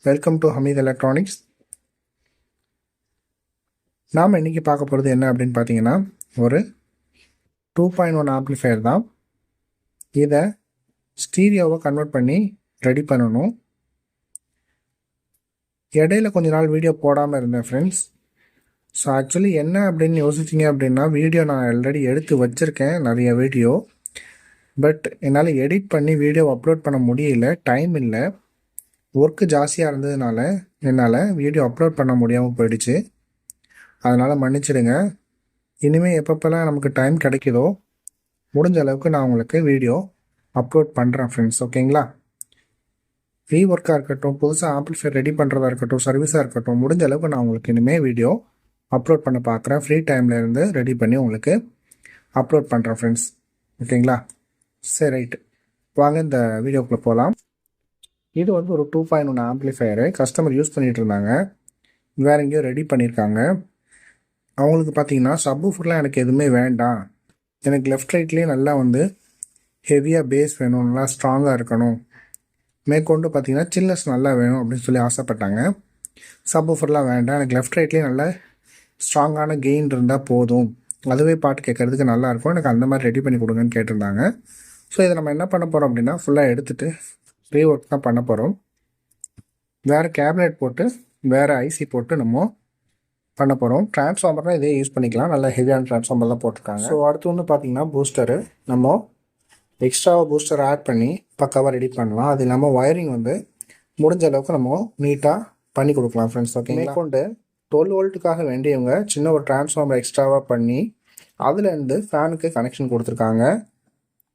Welcome to Hamid electronics. நாம் இன்றைக்கி பார்க்க போகிறது என்ன அப்படின்னு பார்த்தீங்கன்னா, ஒரு 2.1 ஆம்ப்ளிஃபையர் தான். இதை ஸ்டீரியோவை கன்வெர்ட் பண்ணி ரெடி பண்ணணும். இடையில கொஞ்ச நாள் வீடியோ போடாமல் இருந்தேன் ஃப்ரெண்ட்ஸ். ஸோ ஆக்சுவலி என்ன அப்படின்னு யோசிச்சிங்க அப்படின்னா, வீடியோ நான் ஆல்ரெடி எடுத்து வச்சுருக்கேன் நிறைய வீடியோ. பட் என்னால் எடிட் பண்ணி வீடியோ அப்லோட் பண்ண முடியல, டைம் இல்லை. ஒர்க்கு ஜாஸ்தியாக இருந்ததுனால என்னால் வீடியோ அப்லோட் பண்ண முடியாமல் போயிடுச்சு. அதனால் மன்னிச்சிடுங்க. இனிமேல் எப்பப்போலாம் நமக்கு டைம் கிடைக்குதோ முடிஞ்ச அளவுக்கு நான் உங்களுக்கு வீடியோ அப்லோட் பண்ணுறேன் ஃப்ரெண்ட்ஸ், ஓகேங்களா? ஃப்ரீ ஒர்க்காக இருக்கட்டும், புதுசாக ஆம்பிளிஃபையர் ரெடி பண்ணுறதா இருக்கட்டும், சர்வீஸாக இருக்கட்டும், முடிஞ்ச அளவுக்கு நான் உங்களுக்கு இனிமேல் வீடியோ அப்லோட் பண்ண பார்க்குறேன். ஃப்ரீ டைமில் இருந்து ரெடி பண்ணி உங்களுக்கு அப்லோட் பண்ணுறேன் ஃப்ரெண்ட்ஸ், ஓகேங்களா? சரி, ரைட்டு, வாங்க இந்த வீடியோக்குள்ளே போகலாம். இது வந்து ஒரு 2.1 ஆம்ப்ளிஃபையரு கஸ்டமர் யூஸ் பண்ணிகிட்டு இருந்தாங்க. வேறு எங்கேயோ ரெடி பண்ணியிருக்காங்க. அவங்களுக்கு பார்த்தீங்கன்னா சப்வூஃபர்லாம் எனக்கு எதுவுமே வேண்டாம், எனக்கு லெஃப்ட் ரைட்லேயே நல்லா வந்து ஹெவியாக பேஸ் வேணும், நல்லா ஸ்ட்ராங்காக இருக்கணும், மேற்கொண்டு பார்த்தீங்கன்னா சில்னஸ் நல்லா வேணும் அப்படின்னு சொல்லி ஆசைப்பட்டாங்க. சப்வூஃபர்லாம் வேண்டாம், எனக்கு லெஃப்ட் ரைட்லேயே நல்ல ஸ்ட்ராங்கான கெயின் இருந்தால் போதும், அதுவே பாட்டு கேட்குறதுக்கு நல்லாயிருக்கும், எனக்கு அந்த மாதிரி ரெடி பண்ணி கொடுங்கன்னு கேட்டிருந்தாங்க. ஸோ இதை நம்ம என்ன பண்ண போகிறோம் அப்படின்னா, ஃபுல்லாக எடுத்துகிட்டு ரீ ஒர்க் தான் பண்ண போகிறோம். வேறு கேபினெட் போட்டு வேறு ஐசி போட்டு நம்ம பண்ண போகிறோம். ட்ரான்ஸ்ஃபார்மர்னால் இதே யூஸ் பண்ணிக்கலாம், நல்ல ஹெவியான ட்ரான்ஸ்ஃபார்மர் தான் போட்டிருக்காங்க. ஸோ அடுத்து வந்து பார்த்திங்கன்னா பூஸ்டரு, நம்ம எக்ஸ்ட்ராவாக பூஸ்டர் ஆட் பண்ணி பக்காவாக ரெடி பண்ணலாம். அது இல்லாமல் ஒயரிங் வந்து முடிஞ்ச அளவுக்கு நம்ம நீட்டாக பண்ணி கொடுக்கலாம் ஃப்ரெண்ட்ஸ், ஓகே? மேற்கொண்டு 12 வோல்ட்டுக்காக வேண்டியவங்க சின்ன ஒரு ட்ரான்ஸ்ஃபார்மர் எக்ஸ்ட்ராவாக பண்ணி அதுலேருந்து ஃபேனுக்கு கனெக்ஷன் கொடுத்துருக்காங்க.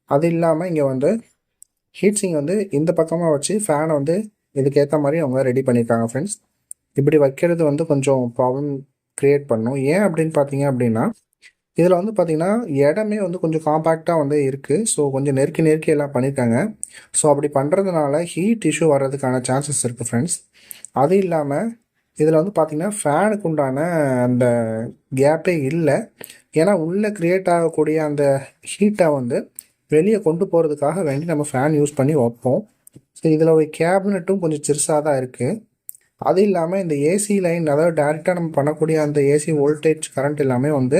அது இல்லாமல் இங்கே வந்து ஹீட்ஸிங் வந்து இந்த பக்கமாக வச்சு ஃபேனை வந்து இதுக்கேற்ற மாதிரி அவங்க ரெடி பண்ணியிருக்காங்க ஃப்ரெண்ட்ஸ். இப்படி வைக்கிறது வந்து கொஞ்சம் ப்ராப்ளம் க்ரியேட் பண்ணும். ஏன் அப்படின்னு பார்த்தீங்க அப்படின்னா, இதில் வந்து பார்த்திங்கன்னா இடமே வந்து கொஞ்சம் காம்பேக்டாக வந்து இருக்குது. ஸோ கொஞ்சம் நெருக்கி எல்லாம் பண்ணியிருக்காங்க. ஸோ அப்படி பண்ணுறதுனால ஹீட் இஷ்யூ வர்றதுக்கான சான்சஸ் இருக்குது ஃப்ரெண்ட்ஸ். அது இல்லாமல் இதில் வந்து பார்த்திங்கன்னா ஃபேனுக்கு உண்டான அந்த கேப்பே இல்லை. ஏன்னா உள்ளே க்ரியேட் ஆகக்கூடிய அந்த ஹீட்டை வந்து வெளியே கொண்டு போகிறதுக்காக வேண்டி நம்ம ஃபேன் யூஸ் பண்ணி வைப்போம். ஸோ இதில் ஒரு கேபினட்டும் கொஞ்சம் சிறுசாக தான் இருக்குது. அது இல்லாமல் இந்த ஏசி லைன், அதாவது டேரெக்டாக நம்ம பண்ணக்கூடிய அந்த ஏசி வோல்டேஜ் கரண்ட் எல்லாமே வந்து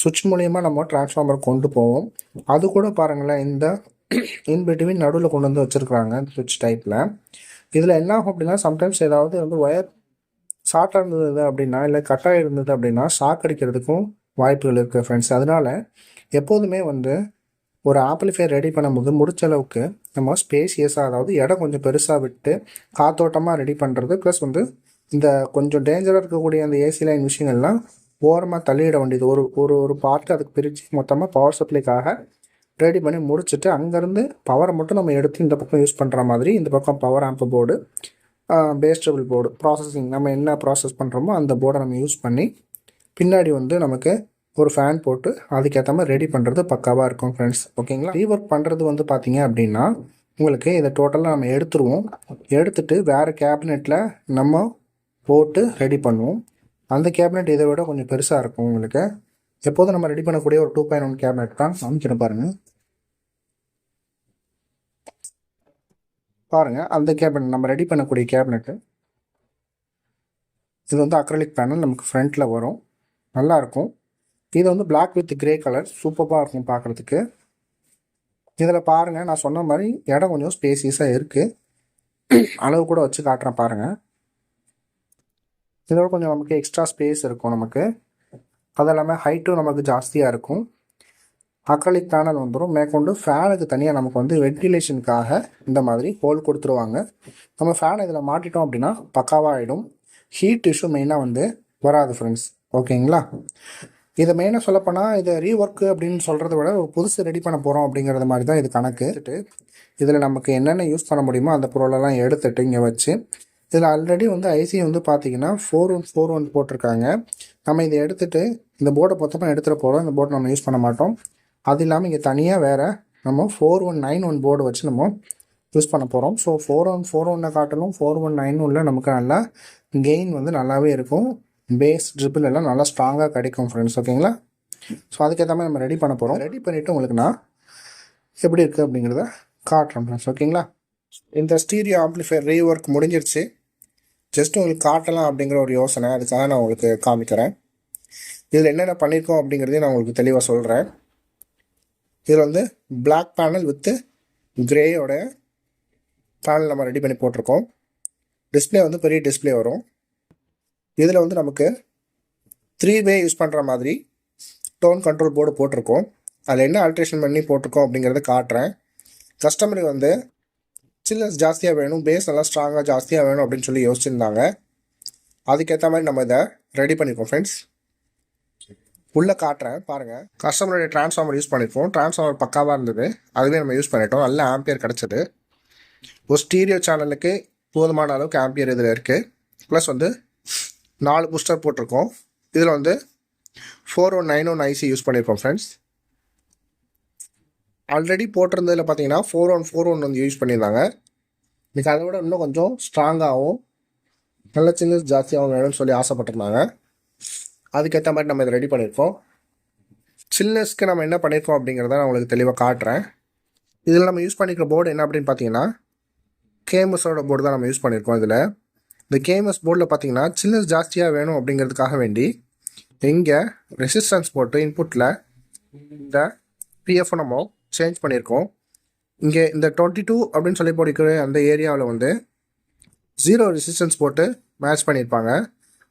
சுவிட்ச் மூலிமா நம்ம ட்ரான்ஸ்ஃபார்மர் கொண்டு போவோம். அது கூட பாருங்களேன், இந்த இன்பிட்வீன் நடுவில் கொண்டு வந்து வச்சுருக்குறாங்க சுவிட்ச் டைப்பில். இதில் என்ன ஆகும் அப்படின்னா, சம்டைம்ஸ் ஏதாவது வந்து ஒயர் ஷார்ட்டாக இருந்தது அப்படின்னா, இல்லை கட்டாக இருந்தது அப்படின்னா ஷாக் அடிக்கிறதுக்கும் வாய்ப்புகள் இருக்குது ஃப்ரெண்ட்ஸ். அதனால் எப்போதுமே வந்து ஒரு ஆம்ப்ளிஃபையர் ரெடி பண்ணும்போது முடிச்ச அளவுக்கு நம்ம ஸ்பேசியஸாக, அதாவது இடம் கொஞ்சம் பெருசாக விட்டு காத்தோட்டமாக ரெடி பண்ணுறது, ப்ளஸ் வந்து இந்த கொஞ்சம் டேஞ்சராக இருக்கக்கூடிய அந்த ஏசி லைன் விஷயங்கள்லாம் ஓரமாக தள்ளிட வேண்டியது. ஒரு பார்ட்டு அதுக்கு பிரித்து மொத்தமாக பவர் சப்ளைக்காக ரெடி பண்ணி முடிச்சுட்டு அங்கேருந்து பவரை மட்டும் நம்ம எடுத்து இந்த பக்கம் யூஸ் பண்ணுற மாதிரி, இந்த பக்கம் பவர் ஆம்ப் போர்டு, பேஸ்டபிள் போர்டு, ப்ராசஸிங் நம்ம என்ன ப்ராசஸ் பண்ணுறோமோ அந்த போர்டை நம்ம யூஸ் பண்ணி பின்னாடி வந்து நமக்கு ஒரு ஃபேன் போட்டு அதுக்கேற்ற மாதிரி ரெடி பண்ணுறது பக்காவாக இருக்கும் ஃப்ரெண்ட்ஸ், ஓகேங்களா? ரீஒர்க் பண்ணுறது வந்து பார்த்தீங்க அப்படின்னா உங்களுக்கு இதை டோட்டலாக நம்ம எடுத்துருவோம். எடுத்துகிட்டு வேறு கேபினெட்டில் நம்ம போட்டு ரெடி பண்ணுவோம். அந்த கேபினெட் இதை விட கொஞ்சம் பெருசாக இருக்கும் உங்களுக்கு. எப்போதும் நம்ம ரெடி பண்ணக்கூடிய ஒரு 2.1 கேபினெட் தான். அமைச்சிட பாருங்கள் அந்த கேபினெட் நம்ம ரெடி பண்ணக்கூடிய கேபினெட்டு. இது வந்து அக்ரலிக் பேனல் நமக்கு ஃப்ரண்ட்டில் வரும், நல்லாயிருக்கும். இது வந்து பிளாக் வித் கிரே கலர், சூப்பராக இருக்கும் பார்க்குறதுக்கு. இதில் பாருங்கள், நான் சொன்ன மாதிரி இடம் கொஞ்சம் ஸ்பேசியஸாக இருக்குது. அளவு கூட வச்சு காட்டுறேன் பாருங்கள். இதோட கொஞ்சம் நமக்கு எக்ஸ்ட்ரா ஸ்பேஸ் இருக்கும் நமக்கு. அது இல்லாமல் ஹைட்டும் நமக்கு ஜாஸ்தியாக இருக்கும். அக்ரலிக் பேனல் வந்துடும். மேற்கொண்டு ஃபேனுக்கு தனியாக நமக்கு வந்து வென்டிலேஷனுக்காக இந்த மாதிரி ஹோல் கொடுத்துருவாங்க. நம்ம ஃபேனை இதில் மாட்டிட்டோம் அப்படின்னா பக்காவாக ஆகிடும். ஹீட் இஷ்யூ மெயினாக வந்து வராது ஃப்ரெண்ட்ஸ், ஓகேங்களா? இதை மெயினாக சொல்லப்போனால் இதை ரீஒர்க்கு அப்படின்னு சொல்கிறத விட ஒரு புதுசு ரெடி பண்ண போகிறோம் அப்படிங்கிறது மாதிரி தான் இது கணக்கு. இதில் நமக்கு என்னென்ன யூஸ் பண்ண முடியுமோ அந்த பொருளெல்லாம் எடுத்துகிட்டு இங்கே வச்சு இதில் ஆல்ரெடி வந்து ஐசி வந்து பார்த்தீங்கன்னா 4141 போட்டிருக்காங்க. நம்ம இதை எடுத்துகிட்டு இந்த போர்டை மொத்தமாக எடுத்துகிட்டு போகிறோம். இந்த போர்டு நம்ம யூஸ் பண்ண மாட்டோம். அது இல்லாமல் இங்கே தனியாக வேறு நம்ம 4191 போர்டு வச்சு நம்ம யூஸ் பண்ண போகிறோம். ஸோ 4141 காட்டிலும் 4191 நமக்கு நல்லா கெயின் வந்து நல்லாவே இருக்கும். பேஸ் ட்ரிபிள் எல்லாம் நல்லா ஸ்ட்ராங்காக கிடைக்கும் ஃப்ரெண்ட்ஸ். ஓகேங்களா? ஸோ அதுக்கேற்ற மாதிரி நம்ம ரெடி பண்ண போகிறோம். ரெடி பண்ணிவிட்டு உங்களுக்கு நான் எப்படி இருக்குது அப்படிங்கிறத காட்டுறேன் ஃப்ரெண்ட்ஸ். ஓகேங்களா? இந்த ஸ்டீரியோ ஆம்ப்ளிஃபையர் ரீஒர்க் முடிஞ்சிருச்சு. ஜஸ்ட் உங்களுக்கு காட்டலாம் அப்படிங்கிற ஒரு யோசனை, அதுக்காக நான் உங்களுக்கு காமிக்கிறேன். இதில் என்னென்ன பண்ணியிருக்கோம் அப்படிங்கிறதையும் நான் உங்களுக்கு தெளிவாக சொல்கிறேன். இதில் வந்து பிளாக் பேனல் வித்து கிரேயோட பேனல் நம்ம ரெடி பண்ணி போட்டிருக்கோம். டிஸ்பிளே வந்து பெரிய டிஸ்பிளே வரும். இதில் வந்து நமக்கு 3-வே யூஸ் பண்ணுற மாதிரி டோன் கண்ட்ரோல் போர்டு போட்டிருக்கோம். அதில் என்ன ஆல்ட்ரேஷன் பண்ணி போட்டிருக்கோம் அப்படிங்கிறத காட்டுறேன். கஸ்டமருக்கு வந்து சில்லர்ஸ் ஜாஸ்தியாக வேணும், பேஸ் நல்லா ஸ்ட்ராங்காக ஜாஸ்தியாக வேணும் அப்படின்னு சொல்லி யோசிச்சுருந்தாங்க. அதுக்கேற்ற மாதிரி நம்ம இதை ரெடி பண்ணியிருக்கோம் ஃப்ரெண்ட்ஸ். உள்ளே காட்டுறேன் பாருங்கள். கஸ்டமருடைய டிரான்ஸ்ஃபார்மர் யூஸ் பண்ணியிருக்கோம். டிரான்ஸ்ஃபார்மர் பக்காவாக இருந்தது, அதுவே நம்ம யூஸ் பண்ணிட்டோம். நல்ல ஆம்பியர் கிடச்சிது. ஒரு ஸ்டீரியோ சேனலுக்கு போதுமான அளவுக்கு ஆம்பியர் இதில் இருக்குது. ப்ளஸ் வந்து 4 பூஸ்டர் போட்டிருக்கோம். இதில் வந்து 4191 ஐசி யூஸ் பண்ணியிருக்கோம் ஃப்ரெண்ட்ஸ். ஆல்ரெடி போட்டிருந்ததில் பார்த்தீங்கன்னா 4141 வந்து யூஸ் பண்ணியிருந்தாங்க. இன்றைக்கி அதை விட இன்னும் கொஞ்சம் ஸ்ட்ராங்காகவும் நல்ல சில்னஸ் ஜாஸ்தியாகவும் வேணும்னு சொல்லி ஆசைப்பட்டிருந்தாங்க. அதுக்கேற்ற மாதிரி நம்ம இதை ரெடி பண்ணியிருக்கோம். சில்னஸ்க்கு நம்ம என்ன பண்ணியிருக்கோம் அப்படிங்கிறத நான் உங்களுக்கு தெளிவாக காட்டுறேன். இதில் நம்ம யூஸ் பண்ணிக்கிற போர்டு என்ன அப்படின்னு பார்த்தீங்கன்னா கேஎம்எஸோட போர்டு தான் நம்ம யூஸ் பண்ணியிருக்கோம். இதில் இந்த கேஎம்எஸ் போர்டில் பார்த்தீங்கன்னா சில்னஸ் ஜாஸ்தியாக வேணும் அப்படிங்கிறதுக்காக வேண்டி இங்கே ரெசிஸ்டன்ஸ் போட்டு இன்புட்டில் இந்த பிஎஃப் நம்ம சேஞ்ச் பண்ணியிருக்கோம். இங்கே இந்த 22 அப்படின்னு சொல்லி போடிக்கிற அந்த ஏரியாவில் வந்து 0 ரெசிஸ்டன்ஸ் போட்டு மேட்ச் பண்ணியிருப்பாங்க.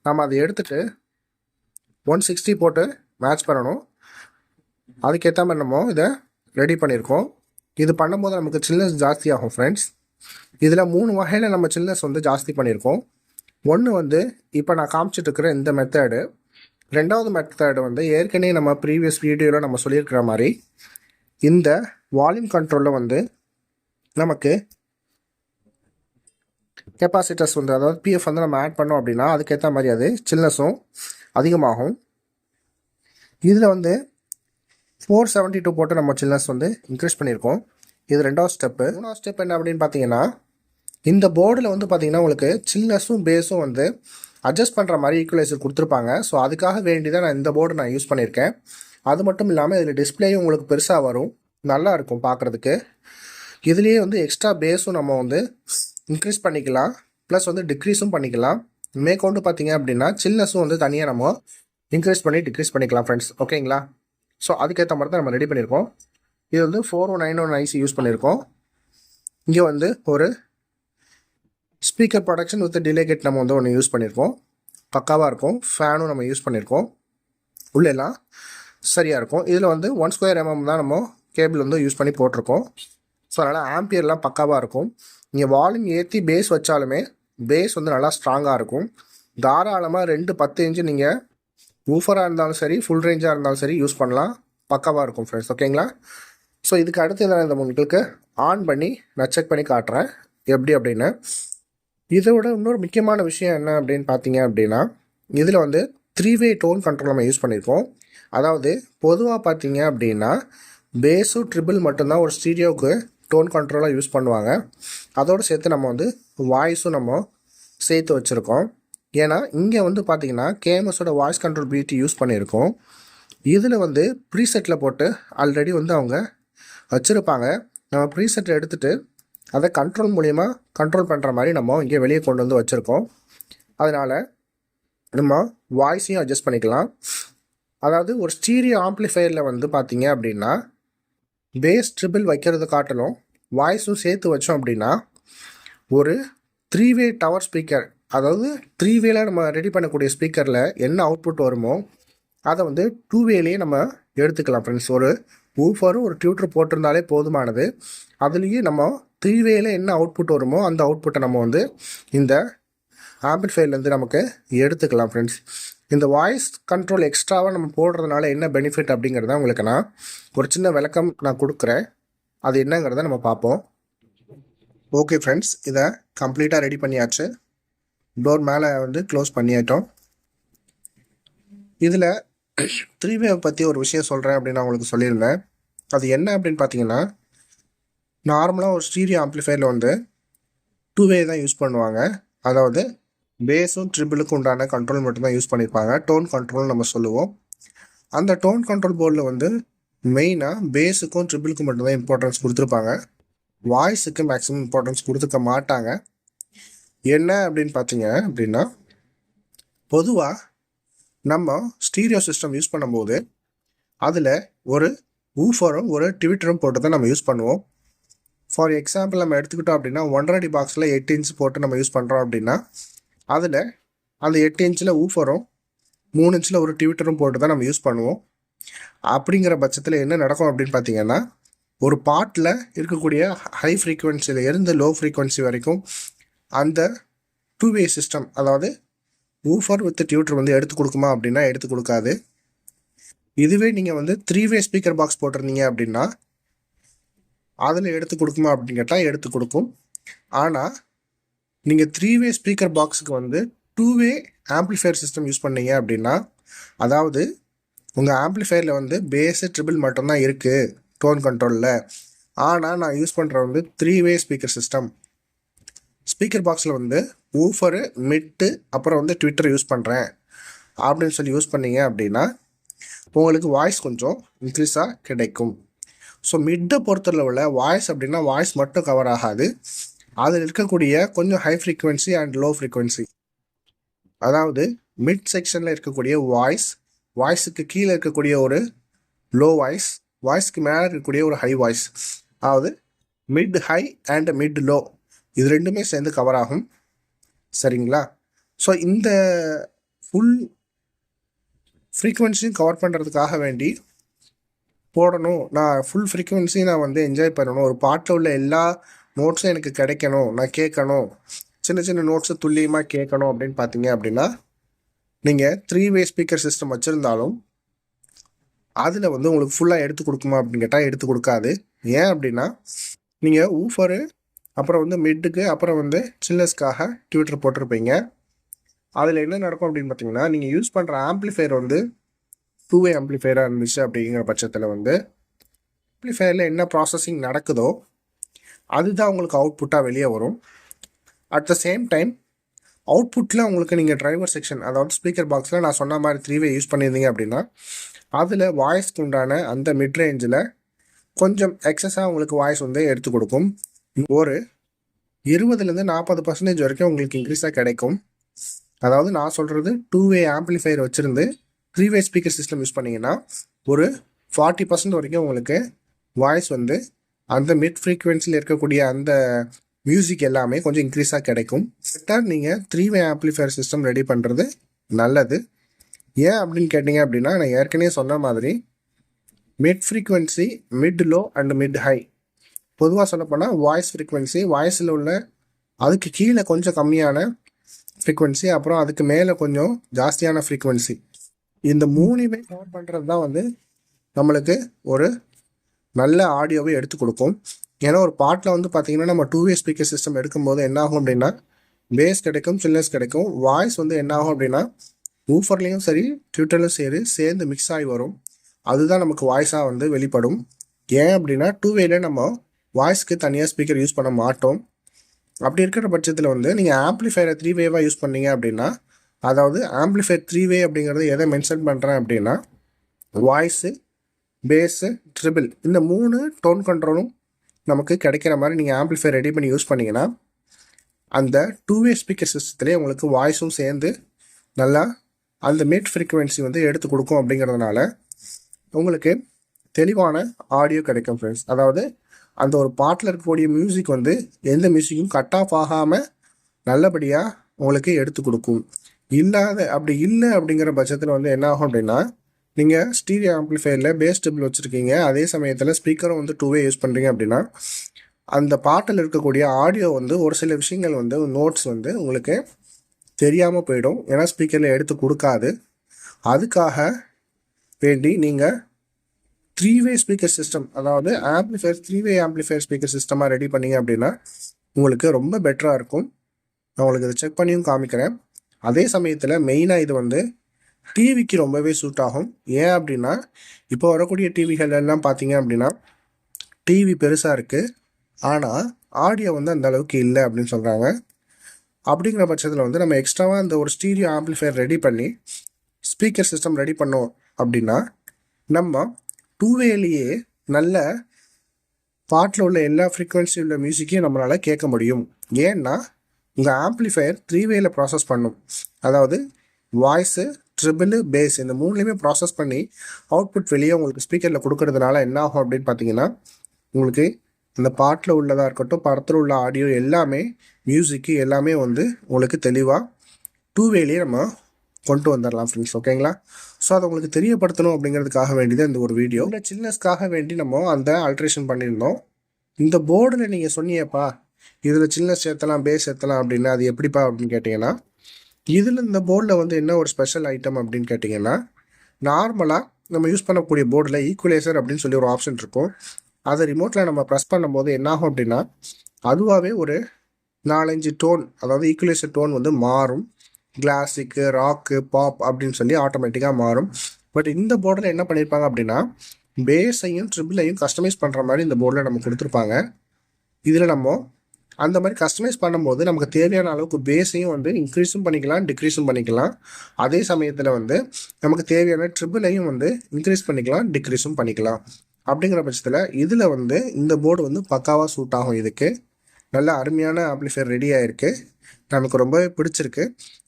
நம்ம அதை எடுத்துகிட்டு 160 போட்டு மேட்ச் பண்ணணும். அதுக்கேற்ற மாதிரி நம்ம இதை ரெடி பண்ணியிருக்கோம். இது பண்ணும்போது நமக்கு சில்னஸ் ஜாஸ்தி ஆகும் ஃப்ரெண்ட்ஸ். இதில் 3 வகையில் நம்ம சில்னஸ் வந்து ஜாஸ்தி பண்ணியிருக்கோம். ஒன்று வந்து இப்போ நான் காமிச்சிட்ருக்கிற இந்த மெத்தடு. ரெண்டாவது மெத்தடு வந்து ஏற்கனவே நம்ம ப்ரீவியஸ் வீடியோவில் நம்ம சொல்லியிருக்கிற மாதிரி இந்த வால்யூம் கண்ட்ரோலில் வந்து நமக்கு கெப்பாசிட்டர்ஸ் வந்து அதாவது பிஎஃப் வந்து நம்ம ஆட் பண்ணோம் அப்படின்னா அதுக்கேற்ற மாதிரி அது சில்னஸும் அதிகமாகும். இதில் வந்து 472 போட்டு நம்ம சில்னஸ் வந்து இன்க்ரீஸ் பண்ணியிருக்கோம். இது ரெண்டாவது ஸ்டெப்பு. மூணாவது ஸ்டெப் என்ன அப்படின்னு பார்த்தீங்கன்னா இந்த போர்டில் வந்து பார்த்தீங்கன்னா உங்களுக்கு சில்னஸும் பேஸும் வந்து அட்ஜஸ்ட் பண்ணுற மாதிரி ஈக்குவலைசர் கொடுத்துருப்பாங்க. ஸோ அதுக்காக வேண்டி தான் நான் இந்த போர்டு நான் யூஸ் பண்ணியிருக்கேன். அது மட்டும் இல்லாமல் இதில் டிஸ்பிளேயும் உங்களுக்கு பெருசாக வரும், நல்லா இருக்கும் பார்க்குறதுக்கு. இதுலேயே வந்து எக்ஸ்ட்ரா பேஸும் நம்ம வந்து இன்க்ரீஸ் பண்ணிக்கலாம், ப்ளஸ் வந்து டிக்ரீஸும் பண்ணிக்கலாம். மேற்கொண்டு பார்த்தீங்க அப்படின்னா சில்னஸும் வந்து தனியாக நம்ம இன்க்ரீஸ் பண்ணி டிக்ரீஸ் பண்ணிக்கலாம் ஃப்ரெண்ட்ஸ். ஓகேங்களா? ஸோ அதுக்கேற்ற மாதிரி தான் நம்ம ரெடி பண்ணியிருக்கோம். இது வந்து 4191 ஐசி யூஸ் பண்ணியிருக்கோம். இங்கே வந்து ஒரு speaker protection with delay gate நம்ம வந்து ஒன்று யூஸ் பண்ணியிருக்கோம். பக்காவாக இருக்கும். ஃபேனும் நம்ம யூஸ் பண்ணியிருக்கோம். உள்ளெல்லாம் சரியாக இருக்கும். இதில் வந்து 1² mm தான் நம்ம கேபிள் வந்து யூஸ் பண்ணி போட்டிருக்கோம். ஸோ அதனால் ஆம்பியர்லாம் பக்காவாக இருக்கும். நீங்கள் வால்யூம் ஏற்றி பேஸ் வச்சாலுமே பேஸ் வந்து நல்லா ஸ்ட்ராங்காக இருக்கும். தாராளமாக 2 10" நீங்கள் ஊஃபராக இருந்தாலும் சரி, ஃபுல் ரேஞ்சாக இருந்தாலும் சரி யூஸ் பண்ணலாம். பக்காவாக இருக்கும் ஃப்ரெண்ட்ஸ். ஓகேங்களா? ஸோ இதுக்கு அடுத்து நான் இந்த உங்களுக்கு ஆன் பண்ணி நான் செக் பண்ணி காட்டுறேன் எப்படி அப்படின்னு. இதை விட இன்னொரு முக்கியமான விஷயம் என்ன அப்படின்னு பார்த்தீங்க அப்படின்னா இதில் வந்து 3-வே டோன் கண்ட்ரோல் நம்ம யூஸ் பண்ணியிருக்கோம். அதாவது பொதுவாக பார்த்தீங்க அப்படின்னா பேஸும் ட்ரிபிள் மட்டும்தான் ஒரு ஸ்டீரியோவுக்கு டோன் கண்ட்ரோலாக யூஸ் பண்ணுவாங்க. அதோடு சேர்த்து நம்ம வந்து வாய்ஸும் நம்ம சேர்த்து வச்சுருக்கோம். ஏன்னா இங்கே வந்து பார்த்திங்கன்னா கேஎம்எஸோட வாய்ஸ் கண்ட்ரோல் பிடி யூஸ் பண்ணியிருக்கோம். இதில் வந்து ப்ரீசெட்டில் போட்டு ஆல்ரெடி வந்து அவங்க வச்சுருப்பாங்க. நம்ம ப்ரீசெட்டை எடுத்துகிட்டு அதை கண்ட்ரோல் மூலிமா கண்ட்ரோல் பண்ணுற மாதிரி நம்ம இங்கே வெளியே கொண்டு வந்து வச்சுருக்கோம். அதனால் நம்ம வாய்ஸையும் அட்ஜஸ்ட் பண்ணிக்கலாம். அதாவது ஒரு ஸ்டீரியோ ஆம்ப்ளிஃபையரில் வந்து பார்த்தீங்க அப்படின்னா பேஸ் ட்ரிபிள் வைக்கிறது காட்டிலும் வாய்ஸும் சேர்த்து வச்சோம் அப்படின்னா ஒரு 3-வே டவர் ஸ்பீக்கர், அதாவது 3-வேல நம்ம ரெடி பண்ணக்கூடிய ஸ்பீக்கரில் என்ன அவுட்புட் வருமோ அதை வந்து 2-வேலேயே நம்ம எடுத்துக்கலாம் ஃப்ரெண்ட்ஸ். ஒரு ஊஃபரும் ஒரு டியூட்டர் போட்டிருந்தாலே போதுமானது. அதுலேயே நம்ம 3-வேல என்ன அவுட்புட் வருமோ அந்த அவுட்புட்டை நம்ம வந்து இந்த ஆம்பிளிஃபையர்லேருந்து நமக்கு எடுத்துக்கலாம் ஃப்ரெண்ட்ஸ். இந்த வாய்ஸ் கண்ட்ரோல் எக்ஸ்ட்ராவாக நம்ம போடுறதுனால என்ன பெனிஃபிட் அப்படிங்கிறத உங்களுக்கு நான் ஒரு சின்ன விளக்கம் நான் கொடுக்குறேன். அது என்னங்கிறத நம்ம பார்ப்போம். ஓகே ஃப்ரெண்ட்ஸ், இதை கம்ப்ளீட்டாக ரெடி பண்ணியாச்சு. டோர் மேலே வந்து க்ளோஸ் பண்ணிட்டோம். இதில் 3-வே பற்றி ஒரு விஷயம் சொல்கிறேன் அப்படின்னு நான் உங்களுக்கு சொல்லியிருந்தேன். அது என்ன அப்படின்னு பார்த்தீங்கன்னா, நார்மலாக ஒரு ஸ்டீரியோ ஆம்ப்ளிஃபையரில் வந்து 2-வே தான் யூஸ் பண்ணுவாங்க. அதாவது பேஸும் ட்ரிபிளுக்கும் உண்டான கண்ட்ரோல் மட்டும்தான் யூஸ் பண்ணியிருப்பாங்க. டோன் கண்ட்ரோல் நம்ம சொல்லுவோம். அந்த டோன் கண்ட்ரோல் போர்டில் வந்து மெயினாக பேஸுக்கும் ட்ரிபிளுக்கும் மட்டும்தான் இம்பார்ட்டன்ஸ் கொடுத்துருப்பாங்க. வாய்ஸுக்கு மேக்ஸிமம் இம்பார்ட்டன்ஸ் கொடுத்துக்க மாட்டாங்க. என்ன அப்படின்னு பார்த்தீங்க அப்படின்னா, பொதுவாக நம்ம ஸ்டீரியோ சிஸ்டம் யூஸ் பண்ணும்போது அதில் ஒரு ஊஃபரும் ஒரு ட்விட்டரும் போட்டு தான் நம்ம யூஸ் பண்ணுவோம். ஃபார் எக்ஸாம்பிள் நம்ம எடுத்துக்கிட்டோம் அப்படின்னா 1.5 அடி பாக்ஸில் 8 இன்ச் போட்டு நம்ம யூஸ் பண்ணுறோம் அப்படின்னா அதில் அந்த 8 இன்ச்சில் ஊஃபரும் 3 இன்ச்சில் ஒரு ட்விட்டரும் போட்டு தான் நம்ம யூஸ் பண்ணுவோம். அப்படிங்கிற பட்சத்தில் என்ன நடக்கும் அப்படின்னு பார்த்தீங்கன்னா, ஒரு பாட்டில் இருக்கக்கூடிய ஹை ஃப்ரீக்குவென்சியில் இருந்து லோ ஃப்ரீக்குவென்சி வரைக்கும் அந்த 2-வே சிஸ்டம், அதாவது ஊஃபர் வித் டியூட்டர் வந்து எடுத்து கொடுக்குமா அப்படின்னா எடுத்து கொடுக்காது. இதுவே நீங்கள் வந்து 3-வே ஸ்பீக்கர் பாக்ஸ் போட்டிருந்தீங்க அப்படின்னா அதில் எடுத்து கொடுக்குமா அப்படின்னு கேட்டால் எடுத்து கொடுக்கும். ஆனால் நீங்கள் 3-வே ஸ்பீக்கர் பாக்ஸுக்கு வந்து 2-வே ஆம்ப்ளிஃபையர் சிஸ்டம் யூஸ் பண்ணீங்க அப்படின்னா, அதாவது உங்கள் ஆம்ப்ளிஃபையரில் வந்து பேஸு ட்ரிபிள் மட்டும்தான் இருக்குது டோன் கண்ட்ரோலில், ஆனால் நான் யூஸ் பண்ணுற வந்து 3-வே ஸ்பீக்கர் சிஸ்டம், ஸ்பீக்கர் பாக்ஸில் வந்து ஊஃபரு, மிட்டு, அப்புறம் வந்து ட்விட்டர் யூஸ் பண்ணுறேன் அப்படின்னு சொல்லி யூஸ் பண்ணீங்க அப்படின்னா உங்களுக்கு வாய்ஸ் கொஞ்சம் இன்க்ரீஸாக கிடைக்கும். ஸோ மிட்டை பொறுத்தளவில் வாய்ஸ் அப்படின்னா வாய்ஸ் மட்டும் கவர் ஆகாது, அதில் இருக்கக்கூடிய கொஞ்சம் high frequency and low frequency, அதாவது மிட் செக்ஷனில் இருக்கக்கூடிய வாய்ஸுக்கு கீழே இருக்கக்கூடிய ஒரு லோ வாய்ஸ், வாய்ஸ்க்கு மேலே இருக்கக்கூடிய ஒரு ஹை வாய்ஸ், அதாவது mid high and mid low, இது ரெண்டுமே சேர்ந்து கவர் ஆகும். சரிங்களா? ஸோ இந்த ஃபுல் ஃப்ரீக்குவென்சியும் கவர் பண்ணுறதுக்காக வேண்டி போடணும், நான் ஃபுல் ஃப்ரீக்குவென்சியும் நான் வந்து என்ஜாய் பண்ணணும், ஒரு பாட்டில் உள்ள எல்லா நோட்ஸும் எனக்கு கிடைக்கணும், நான் கேட்கணும், சின்ன சின்ன நோட்ஸை துல்லியமாக கேட்கணும் அப்படின்னு பார்த்தீங்க அப்படின்னா நீங்கள் 3-வே ஸ்பீக்கர் சிஸ்டம் வச்சுருந்தாலும் அதில் வந்து உங்களுக்கு ஃபுல்லாக எடுத்து கொடுக்குமா அப்படின்னு கேட்டால் எடுத்து கொடுக்காது. ஏன் அப்படின்னா நீங்கள் ஊஃபரு, அப்புறம் வந்து மிட்டுக்கு, அப்புறம் வந்து சில்லர்ஸ்க்காக ட்விட்டர் போட்டிருப்பீங்க. அதில் என்ன நடக்கும் அப்படின்னு பார்த்தீங்கன்னா, நீங்கள் யூஸ் பண்ணுற ஆம்ப்ளிஃபையர் வந்து 2-வே ஆம்ப்ளிஃபையராக இருந்துச்சு அப்படிங்கிற பட்சத்தில் வந்து ஆம்ப்ளிஃபையரில் என்ன ப்ராசஸிங் நடக்குதோ அதுதான் உங்களுக்கு அவுட்புட்டாக வெளியே வரும். அட் த சேம் டைம் அவுட்புட்டில் உங்களுக்கு நீங்கள் டிரைவர் செக்ஷன், அதாவது ஸ்பீக்கர் பாக்ஸில் நான் சொன்ன மாதிரி 3-வே யூஸ் பண்ணியிருந்தீங்க அப்படின்னா அதில் வாய்ஸ்க்கு உண்டான அந்த மிட் ரேஞ்சில் கொஞ்சம் எக்ஸஸாக உங்களுக்கு வாய்ஸ் வந்து எடுத்து கொடுக்கும். ஒரு 20-லேருந்து 40% வரைக்கும் உங்களுக்கு இன்க்ரீஸாக கிடைக்கும். அதாவது நான் சொல்கிறது 2-வே ஆம்ப்ளிஃபையர் வச்சுருந்து 3-வே ஸ்பீக்கர் சிஸ்டம் யூஸ் பண்ணிங்கன்னா ஒரு 40% வரைக்கும் உங்களுக்கு வாய்ஸ் வந்து அந்த மிட் ஃப்ரீக்குவென்சியில் இருக்கக்கூடிய அந்த மியூசிக் எல்லாமே கொஞ்சம் இன்க்ரீஸாக கிடைக்கும். பெட்டர் நீங்கள் 3-வே ஆம்ப்ளிஃபையர் சிஸ்டம் ரெடி பண்ணுறது நல்லது. ஏன் அப்படின்னு கேட்டிங்க அப்படின்னா, நான் ஏற்கனவே சொன்ன மாதிரி mid frequency, mid low and mid high, பொதுவாக சொல்லப்போனால் வாய்ஸ் ஃப்ரீக்குவென்சி, வாய்ஸில் உள்ள அதுக்கு கீழே கொஞ்சம் கம்மியான ஃப்ரீக்குவென்சி, அப்புறம் அதுக்கு மேலே கொஞ்சம் ஜாஸ்தியான ஃப்ரீக்குவென்சி, இந்த 3-மே கவர் பண்ணுறது தான் வந்து நம்மளுக்கு ஒரு நல்ல ஆடியோவை எடுத்து கொடுக்கும். ஏன்னா ஒரு பாட்டில் வந்து பார்த்திங்கன்னா நம்ம 2-வே ஸ்பீக்கர் சிஸ்டம் எடுக்கும்போது என்ன ஆகும் அப்படின்னா பேஸ் கிடைக்கும், சில்லர்ஸ் கிடைக்கும், வாய்ஸ் வந்து என்ன ஆகும் அப்படின்னா ஊஃபர்லேயும் சரி ட்விட்டர்லையும் சரி சேர்ந்து மிக்ஸ் ஆகி வரும். அதுதான் நமக்கு வாய்ஸாக வந்து வெளிப்படும். ஏன் அப்படின்னா 2-வேல நம்ம வாய்ஸ்க்கு தனியாக ஸ்பீக்கர் யூஸ் பண்ண மாட்டோம். அப்படி இருக்கிற பட்சத்தில் வந்து நீங்கள் ஆம்ப்ளிஃபையரை 3-வேவாக யூஸ் பண்ணீங்க அப்படின்னா, அதாவது ஆம்ப்ளிஃபையர் 3-வே அப்படிங்கிறது எதை மென்ஷன் பண்ணுறேன் அப்படின்னா வாய்ஸு, பேஸு, ட்ரிபிள், இந்த 3 டோன் கண்ட்ரோலும் நமக்கு கிடைக்கிற மாதிரி நீங்கள் ஆம்ப்ளிஃபையர் ரெடி பண்ணி யூஸ் பண்ணிங்கன்னா அந்த 2-வே ஸ்பீக்கர் சிஸ்டத்துலேயே உங்களுக்கு வாய்ஸும் சேர்ந்து நல்லா அந்த மிட் ஃப்ரீக்குவென்சி வந்து எடுத்து கொடுக்கும். அப்படிங்கிறதுனால உங்களுக்கு தெளிவான ஆடியோ கிடைக்கும் ஃப்ரெண்ட்ஸ். அதாவது அந்த ஒரு பாட்டில் இருக்கக்கூடிய மியூசிக் வந்து எந்த மியூசிக்கும் கட் ஆஃப் ஆகாமல் நல்லபடியாக உங்களுக்கு எடுத்து கொடுக்கும். அப்படி இல்லை அப்படிங்கிற பட்சத்தில் வந்து என்ன ஆகும் அப்படின்னா, நீங்கள் ஸ்டீரியோ ஆம்ப்ளிஃபையரில் பேஸ் ட்ரிபிள் வச்சுருக்கீங்க, அதே சமயத்தில் ஸ்பீக்கரும் வந்து 2-வே யூஸ் பண்ணுறீங்க அப்படின்னா அந்த பாட்டில் இருக்கக்கூடிய ஆடியோ வந்து ஒரு சில விஷயங்கள் வந்து நோட்ஸ் வந்து உங்களுக்கு தெரியாமல் போயிடும். ஏன்னா ஸ்பீக்கரில் எடுத்து கொடுக்காது. அதுக்காக வேண்டி நீங்கள் 3-வே ஸ்பீக்கர் சிஸ்டம், அதாவது ஆம்ப்ளிஃபையர் 3-வே ஆம்ப்ளிஃபையர் ஸ்பீக்கர் சிஸ்டமாக ரெடி பண்ணீங்க அப்படின்னா உங்களுக்கு ரொம்ப பெட்டராக இருக்கும். நான் உங்களுக்கு இதை செக் பண்ணியும் காமிக்கிறேன். அதே சமயத்தில் மெயினாக இது வந்து டிவிக்கு ரொம்பவே சூட் ஆகும். ஏன் அப்படின்னா இப்போ வரக்கூடிய டிவிகள் எல்லாம் பார்த்தீங்க அப்படின்னா டிவி பெருசாக இருக்குது, ஆனால் ஆடியோ வந்து அந்த அளவுக்கு இல்லை அப்படின்னு சொல்கிறாங்க. அப்படிங்கிற பட்சத்தில் வந்து நம்ம எக்ஸ்ட்ராவாக அந்த ஒரு ஸ்டீரியோ ஆம்பிளிஃபையர் ரெடி பண்ணி ஸ்பீக்கர் சிஸ்டம் ரெடி பண்ணோம் அப்படின்னா நம்ம டூவேலேயே நல்ல பாட்டில் உள்ள எல்லா ஃப்ரீக்வன்சி உள்ள மியூசிக்கையும் நம்மளால் கேட்க முடியும். ஏன்னா உங்கள் ஆம்ப்ளிஃபையர் 3 ப்ராசஸ் பண்ணும். அதாவது வாய்ஸு, ட்ரிபிள், பேஸ் இந்த மூணுலேயுமே ப்ராசஸ் பண்ணி அவுட்புட் வெளியே உங்களுக்கு ஸ்பீக்கரில் கொடுக்கறதுனால என்ன ஆகும் அப்படின்னு பார்த்தீங்கன்னா உங்களுக்கு இந்த பாட்டில் உள்ளதாக இருக்கட்டும், படத்தில் உள்ள ஆடியோ எல்லாமே, மியூசிக்கு எல்லாமே வந்து உங்களுக்கு தெளிவாக டூவேலேயே நம்ம கொண்டு வந்துடலாம் ஃப்ரெண்ட்ஸ். ஓகேங்களா? ஸோ அதை உங்களுக்கு தெரியப்படுத்தணும் அப்படிங்கிறதுக்காக வேண்டியது இந்த ஒரு வீடியோ. இந்த சில்னஸ்க்காக வேண்டி நம்ம அந்த ஆல்ட்ரேஷன் பண்ணியிருந்தோம். இந்த போர்டில் நீங்கள் சொன்னீங்கப்பா இதில் சில்னஸ் சேர்த்தலாம், பேஸ் சேர்த்தலாம் அப்படின்னு, அது எப்படிப்பா அப்படின்னு கேட்டிங்கன்னா இதில் இந்த போர்டில் வந்து என்ன ஒரு ஸ்பெஷல் ஐட்டம் அப்படின்னு கேட்டிங்கன்னா நார்மலாக நம்ம யூஸ் பண்ணக்கூடிய போர்டில் ஈக்குவலைசர் அப்படின்னு சொல்லி ஒரு ஆப்ஷன் இருக்கும். அதை ரிமோட்டில் நம்ம ப்ரெஸ் பண்ணும்போது என்னாகும் அப்படின்னா அதுவாகவே ஒரு 4-5 டோன், அதாவது ஈக்குவலைசர் டோன் வந்து மாறும். கிளாசிக்கு, ராக்கு, பாப் அப்படின்னு சொல்லி ஆட்டோமேட்டிக்காக மாறும். பட் இந்த போர்டில் என்ன பண்ணியிருப்பாங்க அப்படின்னா பேஸையும் ட்ரிபிளையும் கஸ்டமைஸ் பண்ணுற மாதிரி இந்த போர்டில் நம்ம கொடுத்துருப்பாங்க. இதில் நம்ம அந்த மாதிரி கஸ்டமைஸ் பண்ணும்போது நமக்கு தேவையான அளவுக்கு பேஸையும் வந்து இன்க்ரீஸும் பண்ணிக்கலாம், டிக்ரீஸும் பண்ணிக்கலாம். அதே சமயத்தில் வந்து நமக்கு தேவையான ட்ரிபிளையும் வந்து இன்க்ரீஸ் பண்ணிக்கலாம், டிக்ரீஸும் பண்ணிக்கலாம். அப்படிங்கிற பட்சத்தில் இதில் வந்து இந்த போர்டு வந்து பக்காவாக சூட் ஆகும். இதுக்கு நல்ல அருமையான ஆம்ப்ளிஃபையர் ரெடி ஆகிருக்கு. நமக்கு ரொம்பவே பிடிச்சிருக்கு.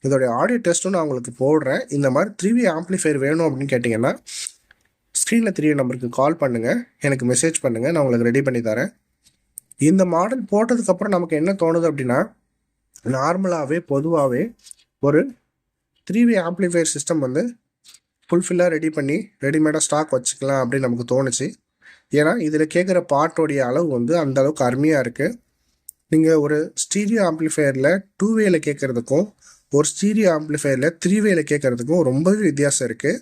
இதோடைய ஆடியோ டெஸ்ட்டும் நான் உங்களுக்கு போடுறேன். இந்த மாதிரி 3V ஆம்ப்ளிஃபையர் வேணும் அப்படின்னு கேட்டிங்கன்னா ஸ்க்ரீனில் 3 நம்பருக்கு கால் பண்ணுங்கள், எனக்கு மெசேஜ் பண்ணுங்கள், நான் உங்களுக்கு ரெடி பண்ணி தரேன். இந்த மாடல் போட்டதுக்கப்புறம் நமக்கு என்ன தோணுது அப்படின்னா நார்மலாகவே பொதுவாகவே ஒரு 3V ஆம்ப்ளிஃபையர் சிஸ்டம் வந்து ஃபுல்ஃபில்லாக ரெடி பண்ணி ரெடிமேடாக ஸ்டாக் வச்சுக்கலாம் அப்படின்னு நமக்கு தோணுச்சு. ஏன்னா இதில் கேட்குற பாட்டோடைய அளவு வந்து அந்த அளவுக்கு அருமையாக இருக்குது. நீங்கள் ஒரு ஸ்டீரியோ ஆம்ப்ளிஃபையரில் 2V கேட்குறதுக்கும் ஒரு ஸ்டீரியோ ஆம்ப்ளிஃபையரில் 3V கேட்குறதுக்கும் ரொம்பவே வித்தியாசம் இருக்குது.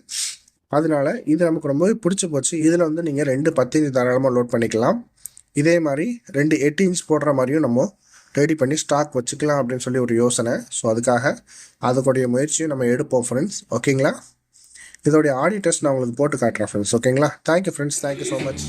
அதனால இது நமக்கு ரொம்பவே பிடிச்சி போச்சு. இதில் வந்து நீங்கள் 2 10 இன்ச் தாராளமாக லோட் பண்ணிக்கலாம். இதே மாதிரி 2 8 இன்ச் போடுற மாதிரியும் நம்ம ரெடி பண்ணி ஸ்டாக் வச்சுக்கலாம் அப்படின்னு சொல்லி ஒரு யோசனை. ஸோ அதுக்காக அதுக்குடைய முயற்சியும் நம்ம எடுப்போம் ஃப்ரெண்ட்ஸ். ஓகேங்களா? இதோடைய ஆடியோ டெஸ்ட் நான் உங்களுக்கு போட்டு காட்டுறேன் ஃப்ரெண்ட்ஸ். ஓகேங்களா? Thank you friends, thank you so much.